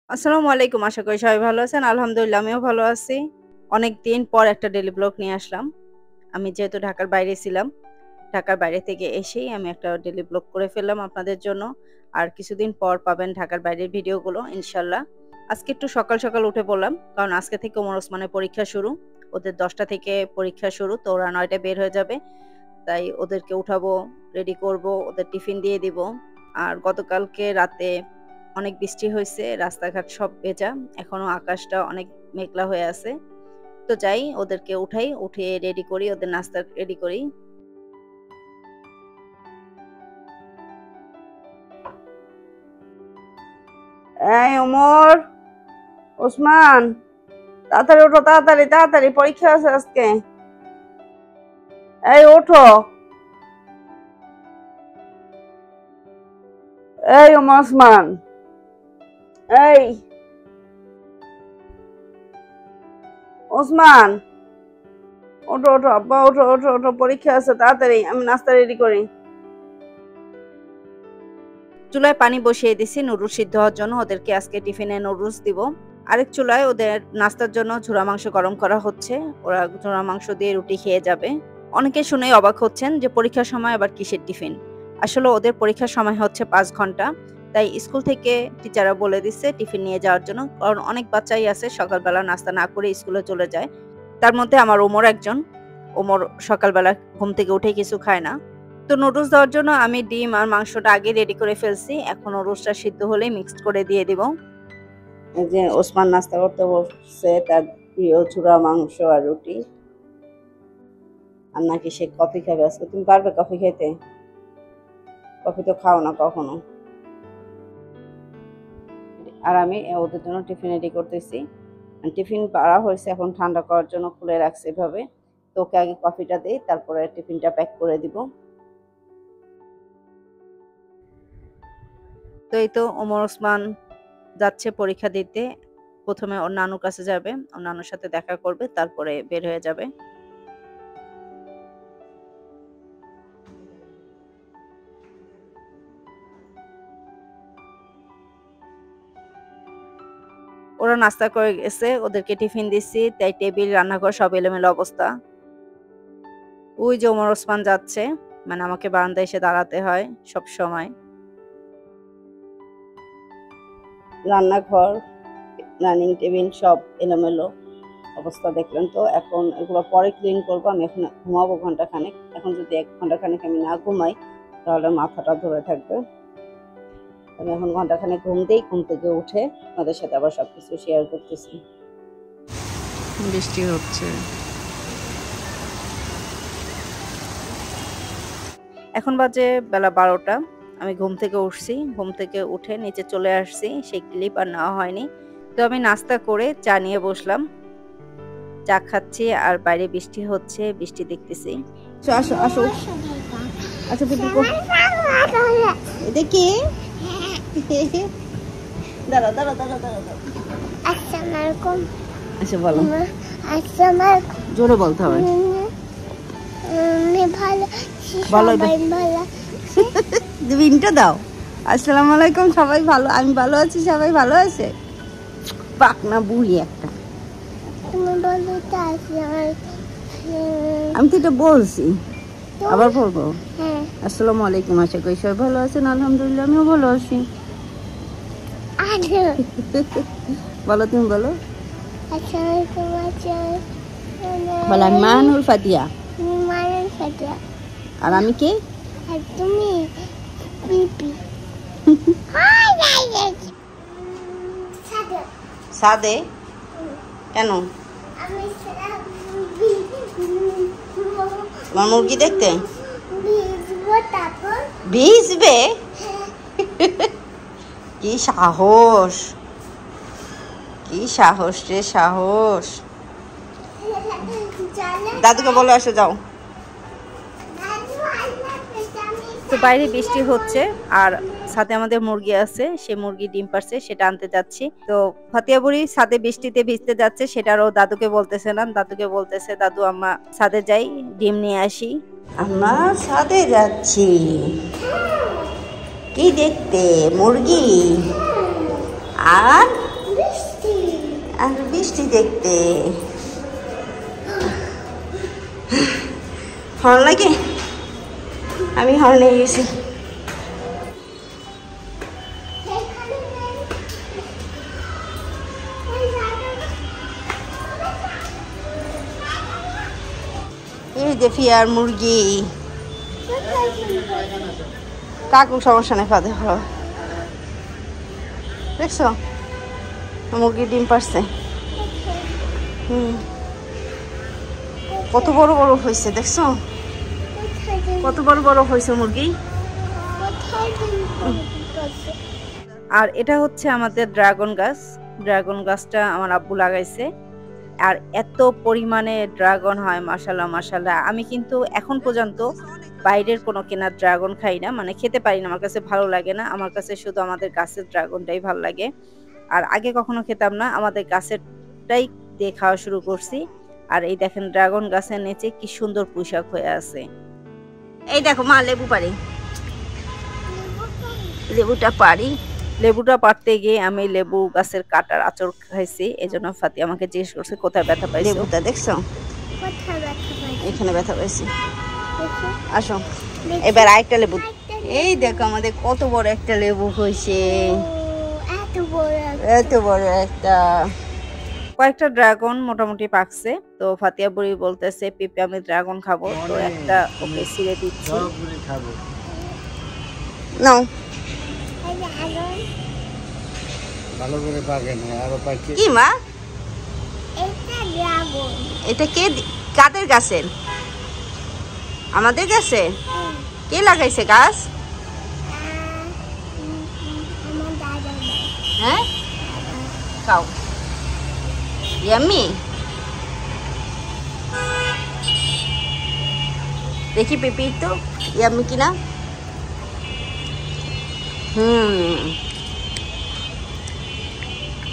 আসসালামু আলাইকুম। আশা করি সবাই ভালো আছেন। আলহামদুলিল্লাহ আমিও ভালো আছি। অনেকদিন পর একটা ডেইলি ব্লগ নিয়ে আসলাম। আমি যেহেতু ঢাকার বাইরে ছিলাম, ঢাকার বাইরে থেকে এসেই আমি একটা ডেইলি ব্লগ করে ফেললাম আপনাদের জন্য। আর কিছুদিন পর পাবেন ঢাকার বাইরের ভিডিওগুলো ইনশাআল্লাহ। আজকে একটু সকাল, সকাল উঠে পড়লাম। কারণ আজকে থেকে ওমর ওসমানের পরীক্ষা শুরু। ওদের ১০টা থেকে পরীক্ষা শুরু। তো ওরা ৯ টায় বের হয়ে যাবে। তাই ওদেরকে উঠাবো, রেডি করব, ওদের টিফিন দিয়ে দিব। আর গতকালকে রাতে অনেক বৃষ্টি হইছে, রাস্তাঘাট সব ভেজা। এখনো আকাশটা অনেক মেঘলা হয়ে আছে। তো যাই ওদেরকে উঠাই, উঠিয়ে রেডি করি, ওদের নাস্তা রেডি করি। এই ওমর, ওসমান, তাড়াতাড়ি ওঠো, তাড়াতাড়ি তাড়াতাড়ি পরীক্ষা আছে আজকে। এই ওঠো। এই ওমর ওসমান, এই ওসমান, ওঠো ওঠো আব্বা, ওঠো ওঠো ওঠো, পরীক্ষা আছে, তাড়াতাড়ি আমি নাস্তা রেডি করি। চুলায় পানি বসিয়ে দিছি নুডলস সিদ্ধ হওয়ার জন্য। ওদেরকে আজকে টিফিনে নুডলস দিব। আরেক চুলায় ওদের নাস্তার জন্য ঝুরা মাংস গরম করা হচ্ছে। ওরা ঝুরা মাংস দিয়ে রুটি খেয়ে যাবে। অনেকে শুনে অবাক হচ্ছেন যে পরীক্ষার সময় আবার কিসের টিফিন। আসলে ওদের পরীক্ষার সময় হচ্ছে ৫ ঘন্টা। তাই স্কুল থেকে টিচাররা বলে দিচ্ছে টিফিন নিয়ে যাওয়ার জন্য। কারণ অনেক বাচ্চাই আছে সকালবেলা নাস্তা না করে স্কুলে চলে যায়। তার মধ্যে আমার ওমর একজন। ওমর সকালবেলা ঘুম থেকে উঠেই কিছু খায় না। তো নুডলস দেওয়ার জন্য আমি ডিম আর মাংসটা আগে রেডি করে ফেলছি। এখন নুডলসটা সিদ্ধ হলেই মিক্সড করে দিয়ে দিব। এই যে ওসমান নাস্তা করতে বসছে, তার প্রিয় চূড়া মাংস আর রুটি। আর নাকি সে কফি খাবে আজকে। তুমি পারবে কফি খেতে? কফি তো খাও না কখনো। আর আমি ওদের জন্য টিফিন রেডি করতেছি। টিফিন পাড়া হয়েছে, এখন ঠান্ডা করার জন্য খুলে রাখছি এভাবে। তো ওকে আগে কফিটা দিই, তারপরে টিফিনটা প্যাক করে দিব। তো এই তো ওমর ওসমান যাচ্ছে পরীক্ষা দিতে। প্রথমে ওর নানুর কাছে যাবে, ওর নানুর সাথে দেখা করবে, তারপরে বের হয়ে যাবে। ওরা নাস্তা করে গেছে, ওদেরকে টিফিন দিচ্ছি, তাই টেবিল রান্নাঘর সব এলোমেলো অবস্থা। ওই যে ওমর ওসমান যাচ্ছে, মানে আমাকে বারান্দায় এসে দাঁড়াতে হয় সব সময়। রান্নাঘর, ডাইনিং টেবিল সব এলোমেলো অবস্থা দেখলেন তো। এখন এগুলো পরে ক্লিন করবো। আমি এখন ঘুমাবো ঘন্টাখানেক। এখন যদি ১ ঘন্টাখানেক আমি না ঘুমাই তাহলে মাথাটা ধরে থাকবে। আমি এখন ঘন্টাখানেক ঘুম দিই, ঘুম থেকে উঠে আপনাদের সাথে আবার সবকিছু শেয়ার করতেছি। বৃষ্টি হচ্ছে। এখন বাজে বেলা ১২টা। আমি ঘুম থেকে উঠছি, ঘুম থেকে উঠে নিচে চলে আসছি। সেই ক্লিপ আর নেওয়া হয়নি। তো আমি নাস্তা করে চা নিয়ে বসলাম, চা খাচ্ছি আর বাইরে বৃষ্টি হচ্ছে, বৃষ্টি দেখতেছি। আসো আসো, আচ্ছা দেখি, দাঁড়া দাঁড়া দাঁড়া দাঁড়া দাঁড়া। আসসালামু আলাইকুম। আচ্ছা বলো, আসসালামু আলাইকুম জোরে বলতে হবে। ভালো ভালো তুমি ইন্টা দাও। আসসালামু আলাইকুম, সবাই ভালো, আমি ভালো আছি, সবাই ভালো আছে। পাকনা বুড়ি একটা। আমি তো এটা বলছি, আবার বলবো। আসসালামু আলাইকুম, আশা করি সবাই ভালো আছেন। আলহামদুলিল্লাহ আমিও ভালো আছি। বলো, তুমি বলো। বলো আমি মানুর ফাতিয়া। আর আমি কে? তুমি পিপি। সাদে কেন? তোমার মুরগি দেখতে ভিজবে? কি সাহস, কি সাহস রে সাহস। দাদুকে বলে আসো, যাও। তো বাইরে বৃষ্টি হচ্ছে আর সাথে আমাদের মুরগি আছে, সে মুরগি ডিম পারছে, সেটা আনতে যাচ্ছি। তো ফাতিয়া বুড়ি ছাদে বৃষ্টিতে ভিজতে যাচ্ছে, সেটারও দাদুকে বলতেছে না। দাদুকে বলতেছে, দাদু আমরা ছাদে যাই, ডিম নিয়ে আসি। আমরা ছাদে যাচ্ছি কি দেখতে? মুরগি আর আর বৃষ্টি দেখতে ভালো লাগে। আমি হর্নে গেছি। এই যে ফিয়ার মুরগি কাকু সমস্যা নেই ফাঁদে ভালো দেখছো মুরগি ডিম পারছে। কত বড় বড় হয়েছে দেখছো কত বড় বড় হয়েছে মুরগি। আর এটা হচ্ছে আমাদের ড্রাগন গাছ। ড্রাগন গাছটা আমার আব্বু লাগাইছে। আর এত পরিমাণে ড্রাগন হয় মাশাআল্লাহ মাশাআল্লাহ। আমি কিন্তু এখন পর্যন্ত বাইরের কোনো কেনা ড্রাগন খাই না, মানে খেতে পারি না, আমার কাছে ভালো লাগে না। আমার কাছে শুধু আমাদের গাছের ড্রাগনটাই ভালো লাগে। আর আগে কখনো খেতাম না, আমাদের গাছেরটাই দিয়ে খাওয়া শুরু করছি। আর এই দেখেন ড্রাগন গাছের নিচে কি সুন্দর পোশাক হয়ে আছে। এই দেখো মা লেবু পারি, লেবুটা পারি। লেবুটা পাড়তে গিয়ে আমি লেবু গাছের কাটার আঁচড় খাইছি, এই জন্য ফাতি আমাকে জিজ্ঞেস করছে কোথায় ব্যথা পাইছো। লেবুটা দেখছো এখানে ব্যথা পাইছি। আসো এবার আরেকটা লেবু। এই দেখো আমাদের কত বড় একটা লেবু হয়েছে, এত বড় একটা। কয়েকটা ড্রাগন মোটামুটি পাকছে। তো ফাতিয়া বুড়ি বলতেছে পিপি আমি ড্রাগন খাবো, তো একটা ওকে ছিঁড়ে দিচ্ছি। নাও কি মা এটা কে কাদের গাছের? আমাদের গাছে কে লাগাইছে গাছ? হ্যাঁ খাও ইয়াম্মি। দেখি পেপি তো ইয়াম্মি কিনা।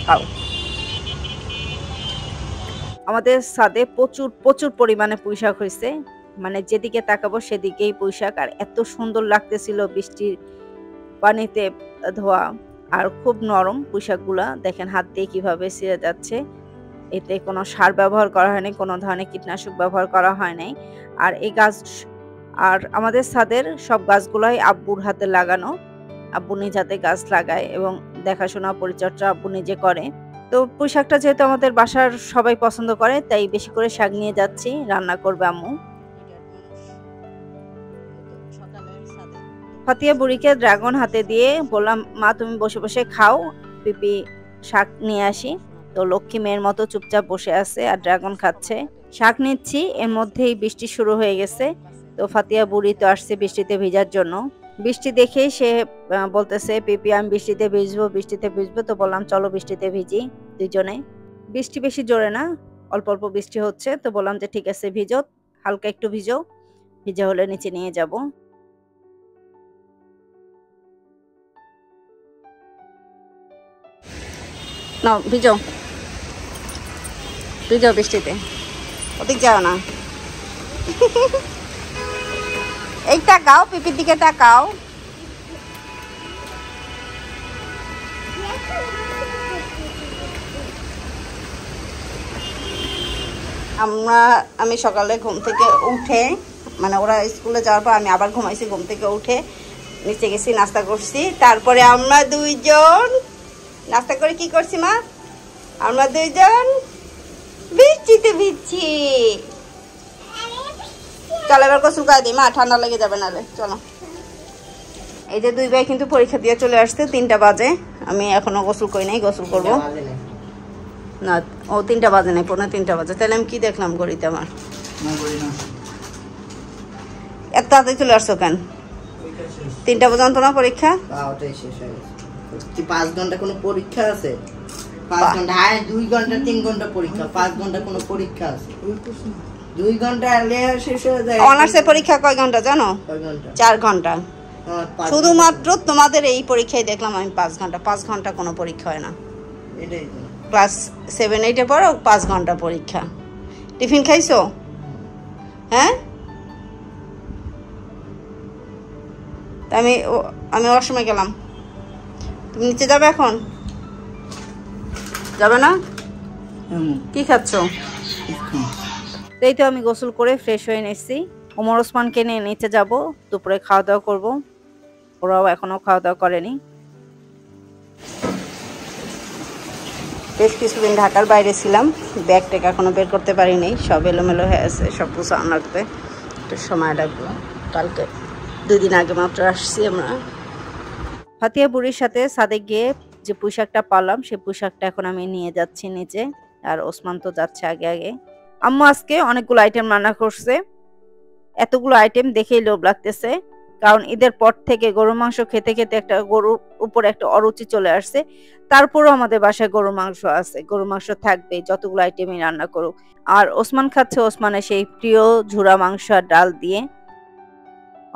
খাও। আমাদের ছাদে প্রচুর প্রচুর পরিমাণে পুঁইশাক হয়েছে, মানে যেদিকে তাকাবো সেদিকেই পুঁইশাক। আর এত সুন্দর লাগতেছিল বৃষ্টির পানিতে ধোয়া, আর খুব নরম পুঁইশাকগুলা। দেখেন হাত দিয়ে কিভাবে ছিঁড়ে যাচ্ছে। এতে কোনো সার ব্যবহার করা হয়নি, কোনো ধরনের কীটনাশক ব্যবহার করা হয় নাই। আর এই গাছ আর আমাদের ছাদের সব গাছগুলাই আব্বুর হাতে লাগানো। আব্বু নিজ হাতে গাছ লাগায় এবং দেখাশোনা পরিচর্যা আব্বু নিজে করে। তো পুঁইশাকটা যেহেতু আমাদের বাসার সবাই পছন্দ করে, তাই বেশি করে শাক নিয়ে যাচ্ছি, রান্না করবে আম্মু। ফাতিয়া বুড়িকে ড্রাগন হাতে দিয়ে বললাম মা তুমি বসে বসে খাও, পিপি শাক নিয়ে আসি। তো লক্ষ্মী মেয়ের মতো চুপচাপ বসে আছে আর ড্রাগন খাচ্ছে। শাক নিচ্ছি, এর মধ্যেই বৃষ্টি শুরু হয়ে গেছে। তো ফাতিয়া বুড়ি তো আসছে বৃষ্টিতে ভিজার জন্য। বৃষ্টি দেখেই সে বলতেছে পিপি আমি বৃষ্টিতে ভিজবো বৃষ্টিতে ভিজবো। তো বললাম চলো বৃষ্টিতে ভিজি দুজনে। বৃষ্টি বেশি জোরে না, অল্প অল্প বৃষ্টি হচ্ছে। তো বললাম যে ঠিক আছে ভিজো, হালকা একটু ভিজো, ভিজে হলে নিচে নিয়ে যাব। নাও ভিজো ভিজো বৃষ্টিতে, ওদিক যাও না। এই তাকাও পিপির দিকে তাকাও। আমি সকালে ঘুম থেকে উঠে, মানে ওরা স্কুলে যাওয়ার পর আমি আবার ঘুমাইছি। ঘুম থেকে উঠে নিচে গেছি, নাস্তা করছি। তারপরে আমরা দুইজন নাস্তা করে কি করছি মা? আমরা দুইজন বৃষ্টিতে ভিজছি। চলো এবার গোসল করে দিই মা, ঠান্ডা লেগে যাবে নাহলে। চলো এই যে দুই ভাই কিন্তু পরীক্ষা দিয়ে চলে আসছে, 3টা বাজে। আমি এখনো গোসল করি নাই, গোসল করবো না। ও 3টা বাজে নাই, 2:45 বাজে। তাহলে আমি কি দেখলাম ঘড়িতে? আমার এত তাড়াতাড়ি চলে আসছো কেন? 3টা পর্যন্ত না পরীক্ষা? 5 ঘন্টা কোনো পরীক্ষা আছে? 5 ঘন্টা? হ্যাঁ 2 ঘন্টা 3 ঘন্টা পরীক্ষা। 5 ঘন্টা কোনো পরীক্ষা আছে? 2 ঘন্টা শেষ হয়ে যায়। অনার্সের পরীক্ষা কয় ঘন্টা জানো? 4 ঘন্টা। শুধুমাত্র তোমাদের এই পরীক্ষায় দেখলাম আমি 5 ঘন্টা। 5 ঘন্টা কোনো পরীক্ষা হয় না। ক্লাস 7-8-এ পড়ো, 5 ঘন্টা পরীক্ষা। টিফিন খাইছো? হ্যাঁ আমি ওর সময় গেলাম। তুমি নিচে যাবে এখন? যাবে না? কি খাচ্ছ? এই তো আমি গোসল করে ফ্রেশ হয়ে নিচ্ছি। ওমর ওসমানকে নিয়ে নিচে যাব, দুপুরে খাওয়া দাওয়া করব। ওরাও এখনো খাওয়া দাওয়া করেনি। বেশ কিছুদিন ঢাকার বাইরে ছিলাম, ব্যাগ ট্যাগ এখনো বের করতে পারিনি, সব এলোমেলো হয়ে আছে, সব গুছানো লাগবে, একটু সময় লাগবে। কালকে 2 দিন আগে মাত্র আসছি আমরা। ফাতিয়া বুড়ির সাথে সাদে গিয়ে যে পোশাকটা পালাম সেই পোশাকটা এখন আমি নিয়ে যাচ্ছি নিচে, আর ওসমান তো যাচ্ছে আগে আগে। আম্মু আজকে অনেকগুলো আইটেম রান্না করছে। এতগুলো আইটেম দেখেই লোভ লাগতেছে, কারণ ঈদের পর থেকে গরু মাংস খেতে খেতে একটা গরুর উপরে একটা অরুচি চলে আসছে। তারপরও আমাদের বাসায় গরু মাংস আছে, গরু মাংস থাকবে যতগুলো আইটেমই রান্না করুক। আর ওসমান খাচ্ছে ওসমানের সেই প্রিয় ঝুরা মাংস আর ডাল দিয়ে।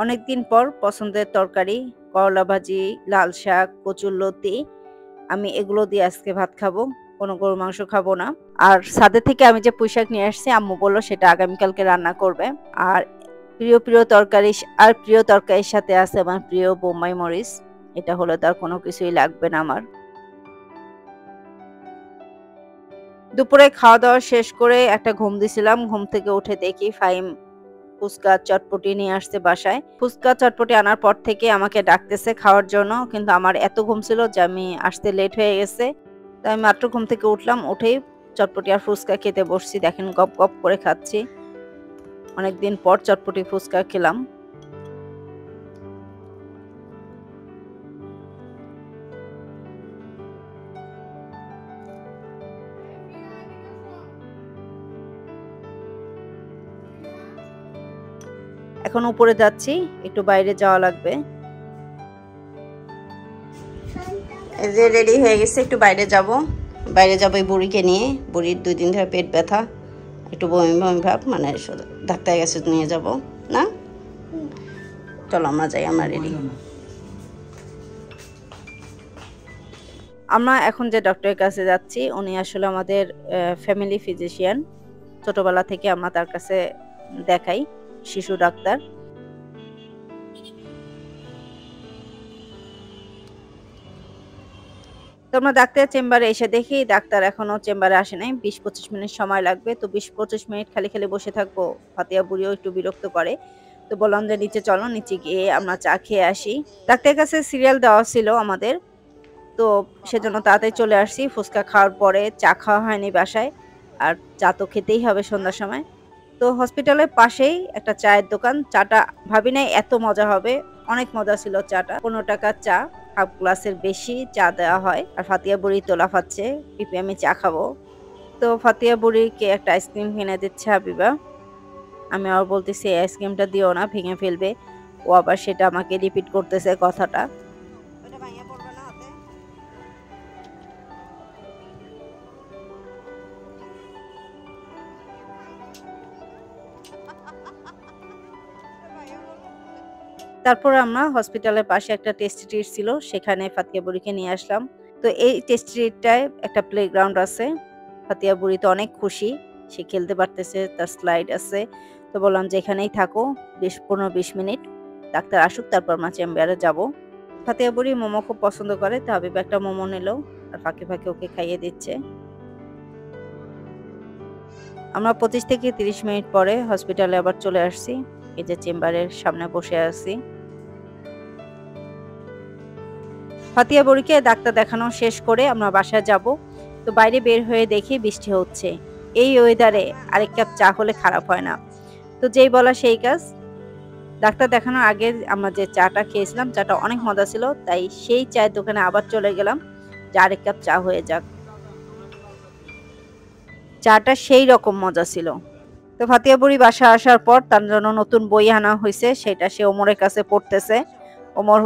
অনেকদিন পর পছন্দের তরকারি, করলা ভাজি, লাল শাক, কচুরলতি, আমি এগুলো দিয়ে আজকে ভাত খাবো, কোনো গরু মাংস খাবো না। আর ছাদে থেকে আমি যে পুঁইশাক নিয়ে আসছি আম্মু বললো সেটা আগামীকালকে রান্না করবে। আর প্রিয় তরকারি, আর প্রিয় তরকারির সাথে আছে আমার প্রিয় বোম্বাই মরিচ, এটা হলে তার কোনো কিছুই লাগবে না আমার। দুপুরে খাওয়া দাওয়া শেষ করে একটা ঘুম দিছিলাম, ঘুম থেকে উঠে দেখি ফাহিম ফুচকা চটপটি নিয়ে আসছে বাসায়। ফুচকা চটপটি আনার পর থেকে আমাকে ডাকতেছে খাওয়ার জন্য, কিন্তু আমার এত ঘুম ছিল যে আমি আসতে লেট হয়ে গেছে। তাই আমি মাত্র ঘুম থেকে উঠলাম, উঠেই চটপটি আর ফুচকা খেতে বসছি। দেখেন গপ গপ করে খাচ্ছি, অনেকদিন পর চটপটি ফুচকা খেলাম। এখন উপরে যাচ্ছি, একটু বাইরে যাওয়া লাগবে। এই যে রেডি হয়ে গেছে, একটু বাইরে যাব এই বুড়িকে নিয়ে। বুড়ির 2 দিন ধরে পেট ব্যথা, একটু বমি বমি ভাব, মানে ডাক্তারের কাছে নিয়ে যাব না। চলো আমরা যাই, আমরা রেডি। আমরা এখন যে ডক্টরের কাছে যাচ্ছি উনি আসলে আমাদের ফ্যামিলি ফিজিশিয়ান, ছোটবেলা থেকে আমরা তার কাছে দেখাই, শিশু ডাক্তার। তো আমরা ডাক্তারের চেম্বারে এসে দেখি ডাক্তার এখনো চেম্বারে আসে নাই, 20-25 মিনিট সময় লাগবে। তো 20-25 মিনিট খালি খালি বসে থাকবো, ফাতিয়া বুড়িও একটু বিরক্ত করে। তো বললাম যে নিচে চলো, নিচে গিয়ে আমরা চা খেয়ে আসি। ডাক্তারের কাছে সিরিয়াল দেওয়া ছিল আমাদের, তো সেজন্য তাড়াতাড়ি চলে আসছি। ফুচকা খাওয়ার পরে চা খাওয়া হয়নি বাসায়, আর চা তো খেতেই হবে সন্ধ্যার সময়। তো হসপিটালের পাশেই একটা চায়ের দোকান, চাটা ভাবি নাই এত মজা হবে, অনেক মজা ছিল চাটা। 15 টাকার চা, হাফ গ্লাসের বেশি চা দেওয়া হয়। আর ফাতিয়া বুড়ি তোলা ফাচ্ছে, পিপি আমি চা খাবো। তো ফাতিয়া বুড়িকে একটা আইসক্রিম কিনে দিচ্ছে হাবিবা। আমি আবার বলতেছি এই আইসক্রিমটা দিও না, ভেঙে ফেলবে। ও আবার সেটা আমাকে রিপিট করতেছে কথাটা। তারপর আমরা হসপিটালের পাশে একটা টেস্ট ট্রিট ছিল, সেখানে ফাতিয়া বুড়িকে নিয়ে আসলাম। তো এই টেস্ট ট্রিটটায় একটা প্লেগ্রাউন্ড আছে, ফাতিয়া বুড়ি তো অনেক খুশি, সে খেলতে পারতেছে, তার স্লাইড আছে। তো বললাম যে এখানেই থাকো 15-20 মিনিট, ডাক্তার আসুক তারপর আমরা চেম্বারে যাব। ফাতিয়া বুড়ি মোমো খুব পছন্দ করে, তো হাবিব একটা মোমো নিল আর ফাঁকে ফাঁকে ওকে খাইয়ে দিচ্ছে। আমরা 25-30 মিনিট পরে হসপিটালে আবার চলে আসছি, এই যে চেম্বারের সামনে বসে আছি। ফাতিয়া বুড়িকে ডাক্তার দেখানো শেষ করে আমরা বাসায় যাব। তো বাইরে বের হয়ে দেখি বৃষ্টি হচ্ছে, এই ওয়েদারে আরেক কাপ চা হলে খারাপ হয় না। তো যেই বলা সেই কাজ, ডাক্তার দেখানোর আগে আমরা যে চাটা খেয়েছিলাম চাটা অনেক মজা ছিল, তাই সেই চায়ের দোকানে আবার চলে গেলাম যে আরেক কাপ চা হয়ে যাক। চাটা সেই রকম মজা ছিল। তো ফাতিয়া বুড়ি বাসা আসার পর তার জন্য নতুন বই আনা হয়েছে, সেটা সে ওমরের কাছে পড়তেছে। ওমর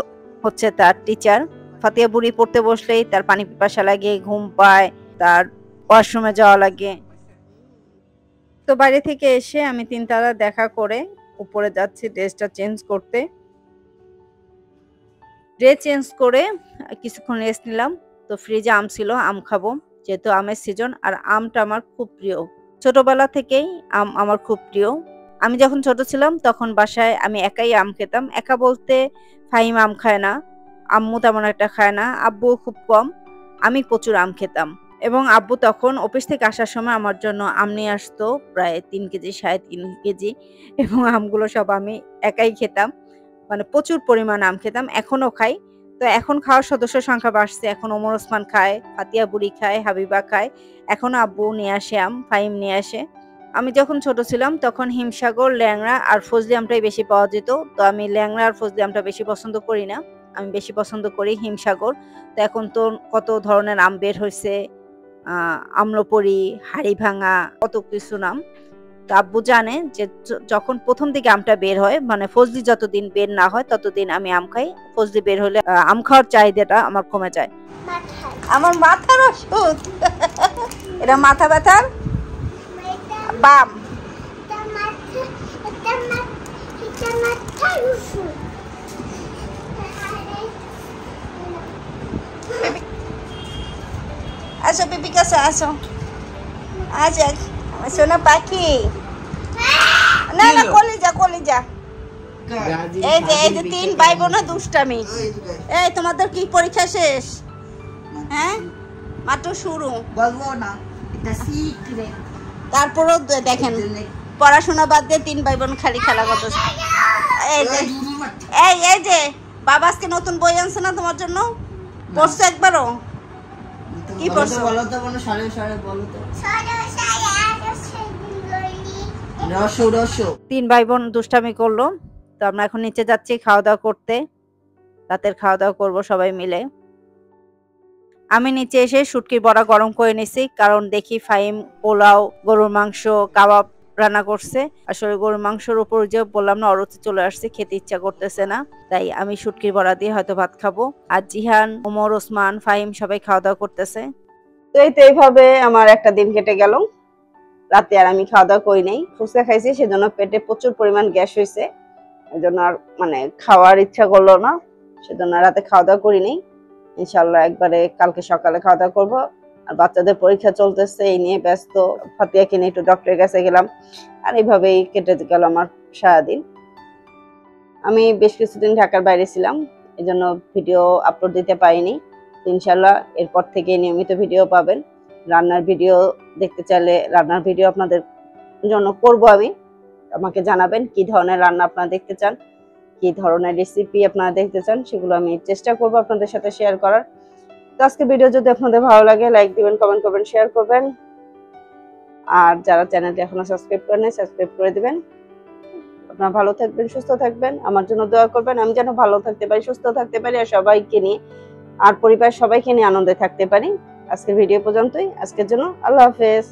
হচ্ছে তার টিচার। ফাতিয়া বুড়ি পড়তে বসলেই তার পানি পিপাসা লাগে, ঘুম পায়, তার ওয়াশরুমে যাওয়া লাগে। তো বাইরে থেকে এসে আমি 3 তালা দেখা করে উপরে যাচ্ছি ড্রেসটা চেঞ্জ করতে। ড্রেস চেঞ্জ করে কিছুক্ষণ রেস্ট নিলাম। তো ফ্রিজে আম ছিল, আম খাবো, যেহেতু আমের সিজন, আর আমটা আমার খুব প্রিয়। ছোটবেলা থেকেই আম আমার খুব প্রিয়। আমি যখন ছোট ছিলাম তখন বাসায় আমি একাই আম খেতাম। একা বলতে ফাহিম আম খায় না, আম্মু তেমন একটা খায় না, আব্বু খুব কম, আমি প্রচুর আম খেতাম। এবং আব্বু তখন অফিস থেকে আসার সময় আমার জন্য আম নিয়ে আসতো প্রায় 3 কেজি 3.5 কেজি, এবং আমগুলো সব আমি একাই খেতাম, মানে প্রচুর পরিমাণ আম খেতাম, এখনো খাই। তো এখন খাওয়ার সদস্য সংখ্যা বাড়ছে, এখন ওমর ওসমান খায়, ফাতিয়া বুড়ি খায়, হাবিবা খায়, এখনো আব্বু নিয়ে আসে আম, ফাহিম নিয়ে আসে। আমি যখন ছোট ছিলাম তখন হিমসাগর, ল্যাংড়া আর ফজলি আমটাই বেশি পাওয়া যেত। তো আমি ল্যাংড়া আর ফজলি আমটা বেশি পছন্দ করি না, আমি বেশি পছন্দ করি হিমসাগর। তো এখন তো কত ধরনের আম বের হয়েছে, আম্রপরি, হাড়িভাঙা, কত কিছু নাম। তো আব্বু জানে যে যখন প্রথম দিকে আমটা বের হয়, মানে ফজলি যতদিন বের না হয় ততদিন আমি আম খাই, ফজলি বের হলে আম খাওয়ার চাহিদাটা আমার কমে যায়। আমার মাথার ওষুধ, এটা মাথা ব্যথার বাম। আসো পিপি কাছে আসো, আচ্ছা আমার সোনা পাখি। না না কলিজা কলিজা। এই যে 3 ভাই বোনা দুষ্টামি। এই তোমাদের কি পরীক্ষা শেষ? হ্যাঁ মাত্র শুরু, বলবো না, এটা সিক্রেট। তারপরও দেখেন পড়াশোনা বাদ দিয়ে 3 ভাই বোন খালি খেলা করতেছে। এই যে বাবা আজকে নতুন বই আনছে না তোমার জন্য, পড়ছো একবারও? কি পড়ছো বলো তো, কোনো সারে সারে বলো তো। Rossouw Rossouw. 3 ভাই বোন দুষ্টামি করলো। তো আমরা এখন নিচে যাচ্ছি খাওয়া দাওয়া করতে, রাতের খাওয়া দাওয়া করবো সবাই মিলে। আমি নিচে এসে শুটকির বড়া গরম করে নিছি, কারণ দেখি ফাহিম পোলাও, গরুর মাংস, কাবাব রান্না করছে। আসলে গরুর মাংসের উপর যে বললাম না অরুচি চলে আসছে, খেতে ইচ্ছা করতেছে না, তাই আমি শুটকির বড়া দিয়ে হয়তো ভাত খাবো। আর জিহান, ওমর ওসমান, ফাহিম সবাই খাওয়া দাওয়া করতেছে। তো এইভাবে আমার একটা দিন কেটে গেল। রাতে আর আমি খাওয়া দাওয়া করি নাই, ফুচকা খাইছি, সেজন্য পেটে প্রচুর পরিমাণ গ্যাস হয়েছে, এই জন্য আর মানে খাওয়ার ইচ্ছা করলো না, সেজন্য রাতে খাওয়া দাওয়া করি নাই। ইনশাল্লাহ একবারে কালকে সকালে খাওয়া দাওয়া করবো। আর বাচ্চাদের পরীক্ষা চলতেছে, এই নিয়ে ব্যস্ত। ফাতিয়াকে নিয়ে একটু ডক্টরের কাছে গেলাম, আর এইভাবেই কেটে গেল আমার সারাদিন। আমি বেশ কিছুদিন ঢাকার বাইরে ছিলাম, এই জন্য ভিডিও আপলোড দিতে পারিনি। ইনশাল্লাহ এরপর থেকে নিয়মিত ভিডিও পাবেন। রান্নার ভিডিও দেখতে চাইলে রান্নার ভিডিও আপনাদের জন্য করব আমি, আমাকে জানাবেন কি ধরনের রান্না আপনারা দেখতে চান, কি ধরনের রেসিপি আপনারা দেখতে চান, সেগুলো আমি চেষ্টা করব আপনাদের সাথে শেয়ার করার। তো আজকে ভিডিও যদি আপনাদের ভালো লাগে লাইক দিবেন, কমেন্ট করবেন, শেয়ার করবেন। আর যারা চ্যানেলটি এখনো সাবস্ক্রাইব করেন সাবস্ক্রাইব করে দিবেন। আপনারা ভালো থাকবেন, সুস্থ থাকবেন, আমার জন্য দোয়া করবেন, আমি যেন ভালো থাকতে পারি, সুস্থ থাকতে পারি, আর সবাইকে নিয়ে আর পরিবার সবাইকে নিয়ে আনন্দে থাকতে পারি। আজকের ভিডিও পর্যন্তই, আজকের জন্য আল্লাহ হাফেজ।